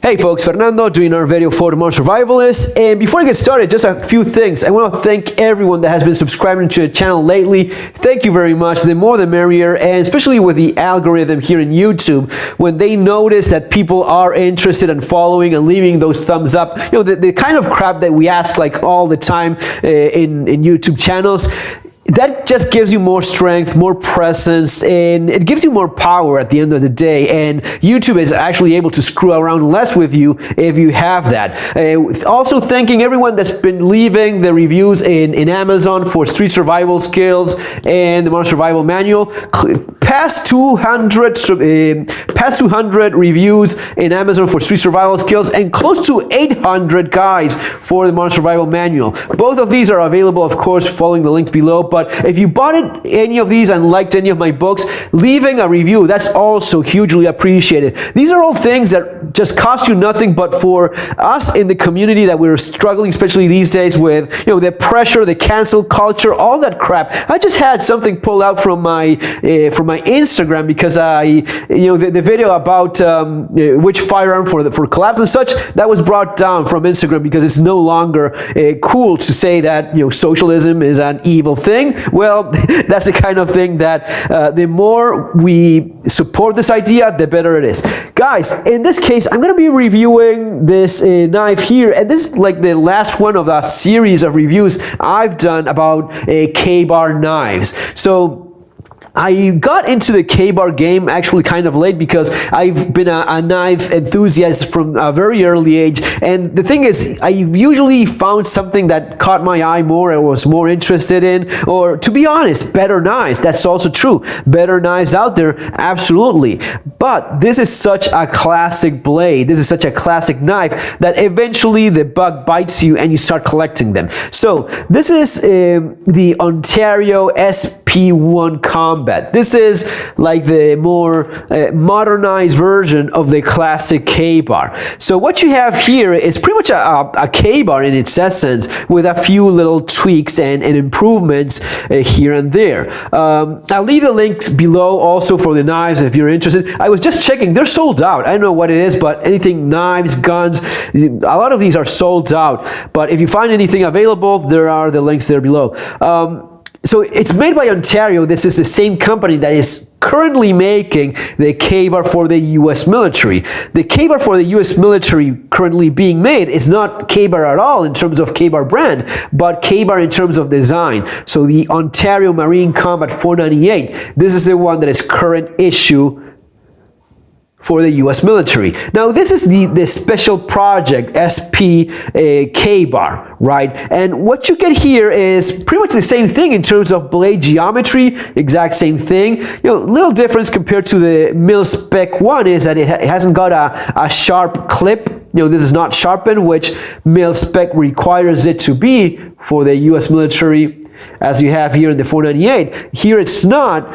Hey folks, Fernando doing our video for the Modern Survivalist, and before I get started, just a few things. I want to thank everyone that has been subscribing to the channel lately. Thank you very much. The more the merrier, and especially with the algorithm here in YouTube, when they notice that people are interested in following and leaving those thumbs up, you know, the kind of crap that we ask like all the time in YouTube channels. That just gives you more strength, more presence, and it gives you more power at the end of the day. And YouTube is actually able to screw around less with you if you have that. Also thanking everyone that's been leaving the reviews in Amazon for Street Survival Skills and the Modern Survival Manual. Past 200 reviews in Amazon for Street Survival Skills and close to 800 guys for the Modern Survival Manual. Both of these are available, of course, following the links below. But if you bought any of these and liked any of my books, leaving a review, that's also hugely appreciated. These are all things that just cost you nothing, but for us in the community that we're struggling, especially these days with, you know, the pressure, the cancel culture, all that crap. I just had something pulled out from my Instagram because the video about which firearm for collapse and such, that was brought down from Instagram because it's no longer cool to say that, you know, socialism is an evil thing. Well, that's the kind of thing that the more we support this idea, the better it is. Guys, in this case, I'm going to be reviewing this knife here, and this is like the last one of a series of reviews I've done about Kabar knives. So I got into the Kabar game actually kind of late because I've been a knife enthusiast from a very early age, and the thing is, I've usually found something that caught my eye more and was more interested in, or to be honest, better knives. That's also true. Better knives out there, absolutely. But this is such a classic blade, this is such a classic knife that eventually the bug bites you and you start collecting them. So this is the Ontario SP1 Combat. This is like the more modernized version of the classic Kabar. So what you have here is pretty much a Kabar in its essence, with a few little tweaks and improvements here and there. I'll leave the links below also for the knives if you're interested. I was just checking, they're sold out. I don't know what it is, but anything knives, guns, a lot of these are sold out. But if you find anything available, there are the links there below. So it's made by Ontario. This is the same company that is currently making the Kabar for the US military. The Kabar for the US military currently being made is not Kabar at all in terms of Kabar brand, but Kabar in terms of design. So the Ontario Marine Combat 498, this is the one that is current issue for the US military. Now this is the special project SP Kabar, right? And what you get here is pretty much the same thing in terms of blade geometry, exact same thing. You know, little difference compared to the mil-spec one is that it hasn't got a sharp clip. You know, this is not sharpened, which mil-spec requires it to be for the US military, as you have here in the 498. Here it's not.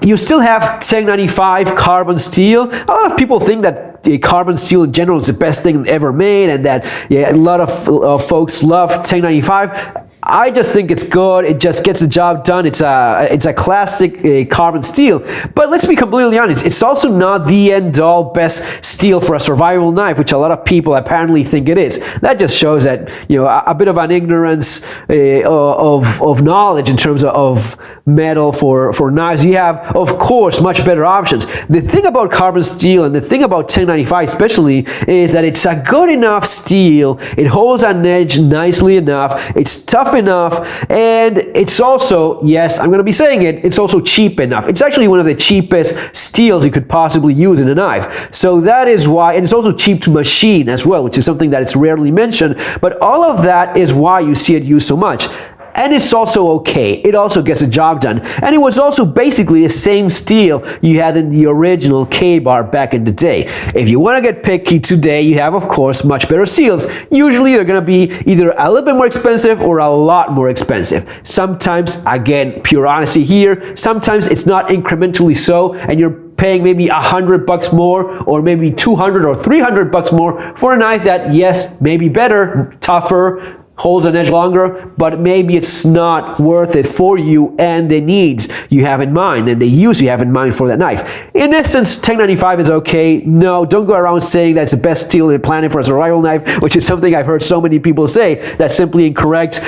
You still have 1095 carbon steel. A lot of people think that the carbon steel in general is the best thing ever made, and that a lot of folks love 1095. I just think it's good. It just gets the job done. It's a classic carbon steel. But let's be completely honest, it's also not the end-all best steel for a survival knife, which a lot of people apparently think it is. That just shows that, you know, a bit of an ignorance of knowledge in terms of metal for knives. You have, of course, much better options. The thing about carbon steel and the thing about 1095 especially is that it's a good enough steel. It holds an edge nicely enough. It's tough enough, and it's also, yes, I'm going to be saying it, it's also cheap enough. It's actually one of the cheapest steels you could possibly use in a knife. So that is why, and it's also cheap to machine as well, which is something that is rarely mentioned, but all of that is why you see it used so much. And it's also okay. It also gets the job done. And it was also basically the same steel you had in the original Kabar back in the day. If you want to get picky today, you have, of course, much better steels. Usually they're going to be either a little bit more expensive or a lot more expensive. Sometimes, again, pure honesty here, sometimes it's not incrementally so, and you're paying maybe $100 more, or maybe 200 or 300 bucks more for a knife that, yes, maybe better, tougher, holds an edge longer, but maybe it's not worth it for you and the needs you have in mind and the use you have in mind for that knife. In essence, 1095 is okay. No, don't go around saying that's the best steel in the planet for a survival knife, which is something I've heard so many people say. That's simply incorrect.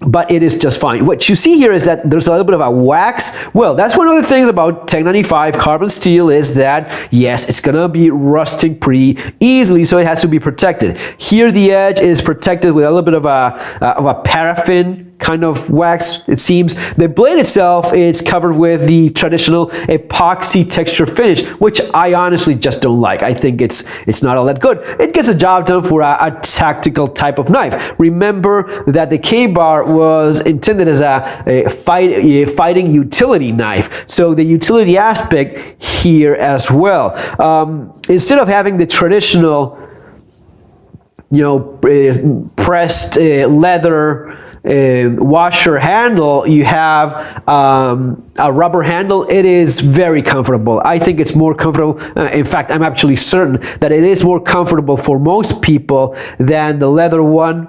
But it is just fine. What you see here is that there's a little bit of a wax. Well, that's one of the things about 1095 carbon steel is that, yes, it's gonna be rusting pretty easily, so it has to be protected. Here the edge is protected with a little bit of a paraffin kind of wax, it seems. The blade itself is covered with the traditional epoxy texture finish, which I honestly just don't like. I think it's not all that good. It gets a job done for a tactical type of knife. Remember that the K-bar was intended as a fighting utility knife, so the utility aspect here as well. Instead of having the traditional, pressed leather washer handle, you have a rubber handle. It is very comfortable. I think it's more comfortable. In fact, I'm actually certain that it is more comfortable for most people than the leather one.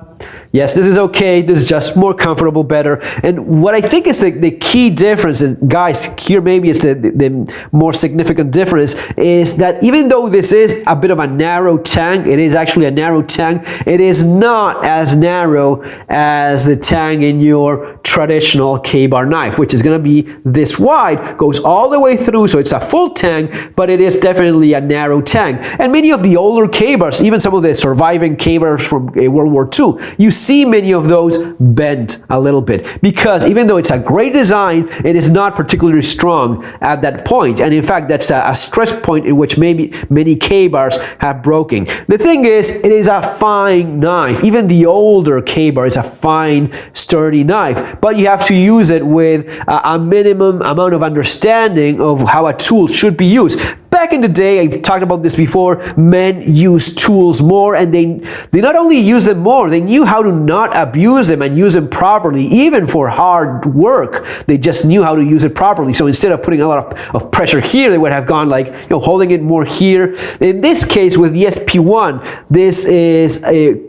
Yes, this is okay. This is just more comfortable, better. And what I think is the key difference, and guys, here maybe is the more significant difference, is that even though this is a bit of a narrow tang, it is actually a narrow tang, it is not as narrow as the tang in your traditional K-bar knife, which is going to be this wide, goes all the way through, so it's a full tang, but it is definitely a narrow tang. And many of the older K-bars, even some of the surviving K-bars from World War II, you see many of those bent a little bit, because even though it's a great design, it is not particularly strong at that point. And in fact, that's a stress point in which maybe many K-bars have broken. The thing is, it is a fine knife. Even the older K-bar is a fine, sturdy knife, but you have to use it with a minimum amount of understanding of how a tool should be used. Back in the day, I've talked about this before, men used tools more, and they not only used them more, they knew how to not abuse them and use them properly, even for hard work. They just knew how to use it properly. So instead of putting a lot of pressure here, they would have gone like, holding it more here. In this case, with the SP1, this is a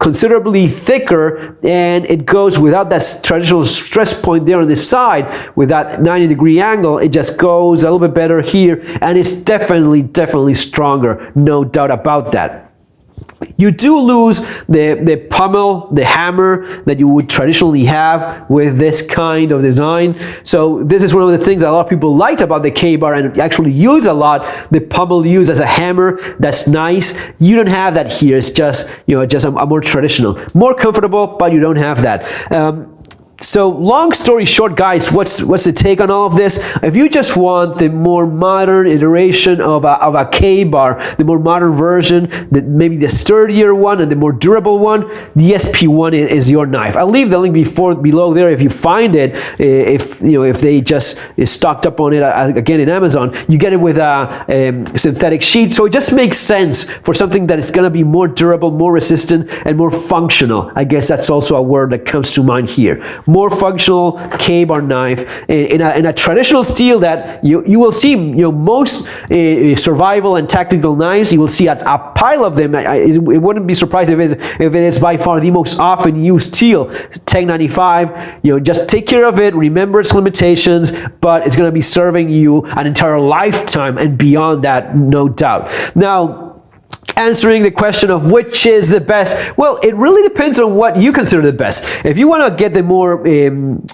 considerably thicker, and it goes without that traditional stress point there on the side with that 90-degree angle. It just goes a little bit better here, and it's definitely stronger, no doubt about that. You do lose the pommel, the hammer that you would traditionally have with this kind of design. So this is one of the things that a lot of people liked about the K-bar and actually use a lot. The pommel used as a hammer, that's nice. You don't have that here. It's just, just a more traditional, more comfortable, but you don't have that. So long story short, guys, what's the take on all of this? If you just want the more modern iteration of a K-bar, the more modern version, maybe the sturdier one and the more durable one, the SP1 is your knife. I'll leave the link below there if you find it. If they just is stocked up on it again in Amazon, you get it with a synthetic sheet. So it just makes sense for something that is going to be more durable, more resistant, and more functional. I guess that's also a word that comes to mind here. More functional K-bar knife in a traditional steel that you will see, most survival and tactical knives, you will see a pile of them. It wouldn't be surprised if it is by far the most often used steel. 1095, just take care of it, remember its limitations, but it's going to be serving you an entire lifetime and beyond that, no doubt. Now, answering the question of which is the best, well, it really depends on what you consider the best. If you want to get the more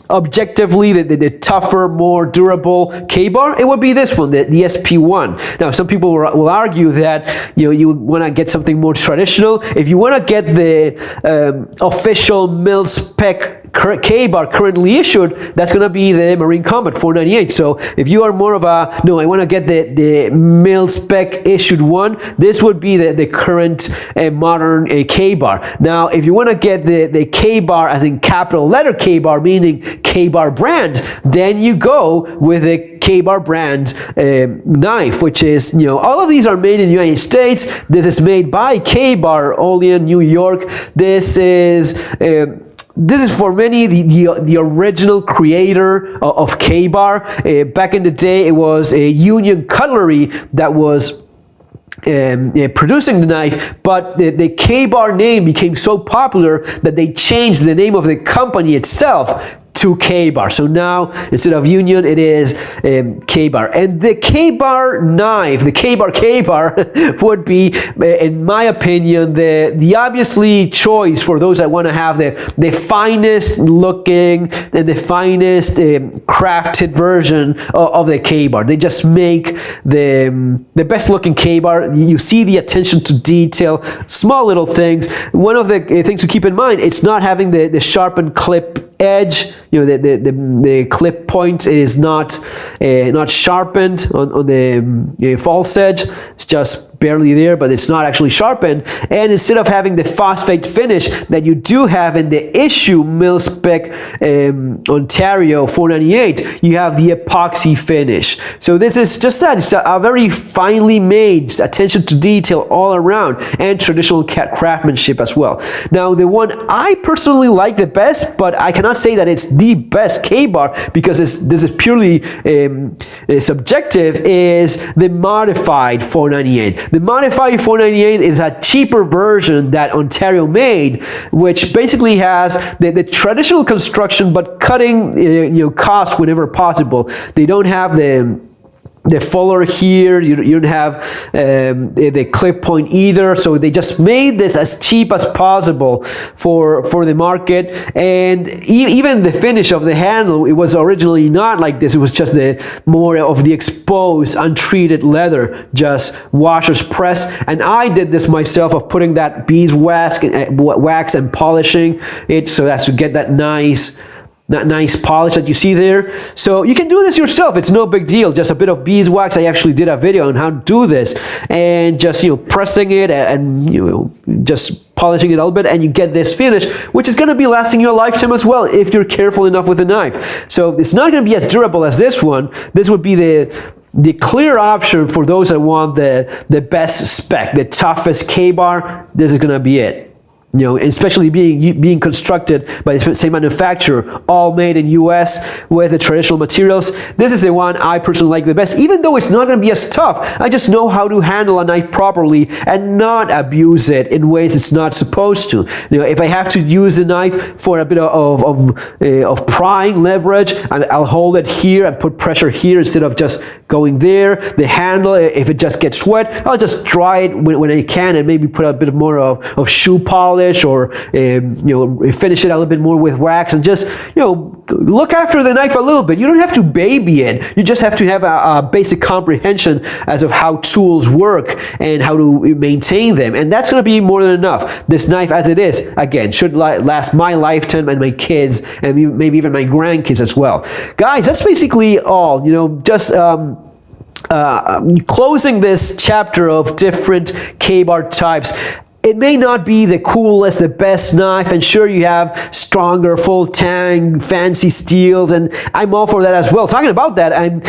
objectively, the tougher, more durable K-bar, it would be this one, the SP1. Now, some people will argue that you want to get something more traditional. If you want to get the official mil-spec K-bar currently issued, that's going to be the Marine Combat 498. So if you are more of a, no, I want to get the mil-spec issued one, this would be the current modern K-bar. Now, if you want to get the K-bar as in capital letter K-bar, meaning K-bar brand, then you go with the K-bar brand knife, which is, all of these are made in the United States. This is made by K-bar, Olean, New York. This is for many the original creator of K-bar. Back in the day, it was a Union Cutlery that was producing the knife, but the Kabar name became so popular that they changed the name of the company itself to Kabar. So now, instead of Union, it is Kabar. And the Kabar knife, the Kabar would be, in my opinion, the obviously choice for those that want to have the finest looking and the finest crafted version of the Kabar. They just make the best looking Kabar. You see the attention to detail, small little things. One of the things to keep in mind, it's not having the sharpened clip edge. You know, the clip point is not sharpened on the false edge. It's just barely there, but it's not actually sharpened. And instead of having the phosphate finish that you do have in the issue mil-spec Ontario 498, you have the epoxy finish. So this is just that. It's a very finely made, attention to detail all around, and traditional craftsmanship as well. Now, the one I personally like the best, but I cannot say that it's the best Kabar because this is purely subjective, is the modified 498. The modified 498 is a cheaper version that Ontario made, which basically has the traditional construction but cutting cost whenever possible. They don't have the fuller here, you don't have the clip point either, so they just made this as cheap as possible for the market. And even the finish of the handle, it was originally not like this. It was just more of the exposed, untreated leather, just washers press. And I did this myself, of putting that beeswax and polishing it so as to get that nice polish that you see there. So you can do this yourself. It's no big deal. Just a bit of beeswax. I actually did a video on how to do this, and just pressing it and just polishing it a little bit, and you get this finish, which is going to be lasting you a lifetime as well if you're careful enough with the knife. So it's not going to be as durable as this one. This would be the clear option for those that want the best spec, the toughest Kabar. This is going to be it. Especially being constructed by the same manufacturer, all made in US with the traditional materials. This is the one I personally like the best, even though it's not going to be as tough. I just know how to handle a knife properly and not abuse it in ways it's not supposed to. If I have to use the knife for a bit of prying leverage, I'll hold it here and put pressure here instead of just going there. The handle, if it just gets wet, I'll just dry it when I can, and maybe put a bit more of shoe polish, or finish it a little bit more with wax, and just look after the knife a little bit. You don't have to baby it. You just have to have a basic comprehension as of how tools work and how to maintain them, and that's going to be more than enough. This knife, as it is, again, should last my lifetime and my kids, and maybe even my grandkids as well. Guys, that's basically all. Just closing this chapter of different Kabar types. It may not be the coolest, the best knife, and sure, you have stronger, full tang, fancy steels, and I'm all for that as well. Talking about that, I'm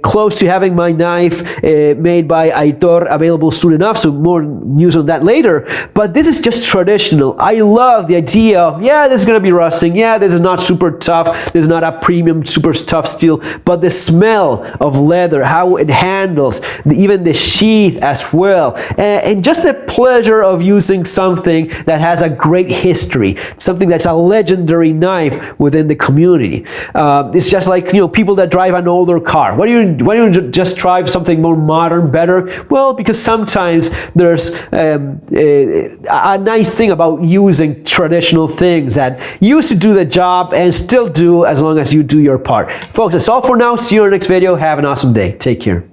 close to having my knife made by Aitor available soon enough, so more news on that later. But this is just traditional. I love the idea of, yeah, this is going to be rusting, yeah, this is not super tough, this is not a premium, super tough steel, but the smell of leather, how it handles, even the sheath as well, and just the pleasure of using something that has a great history, something that's a legendary knife within the community. It's just like people that drive an older car. Why don't you just drive something more modern, better? Well, because sometimes there's a nice thing about using traditional things that used to do the job and still do, as long as you do your part. Folks, that's all for now. See you in the next video. Have an awesome day. Take care.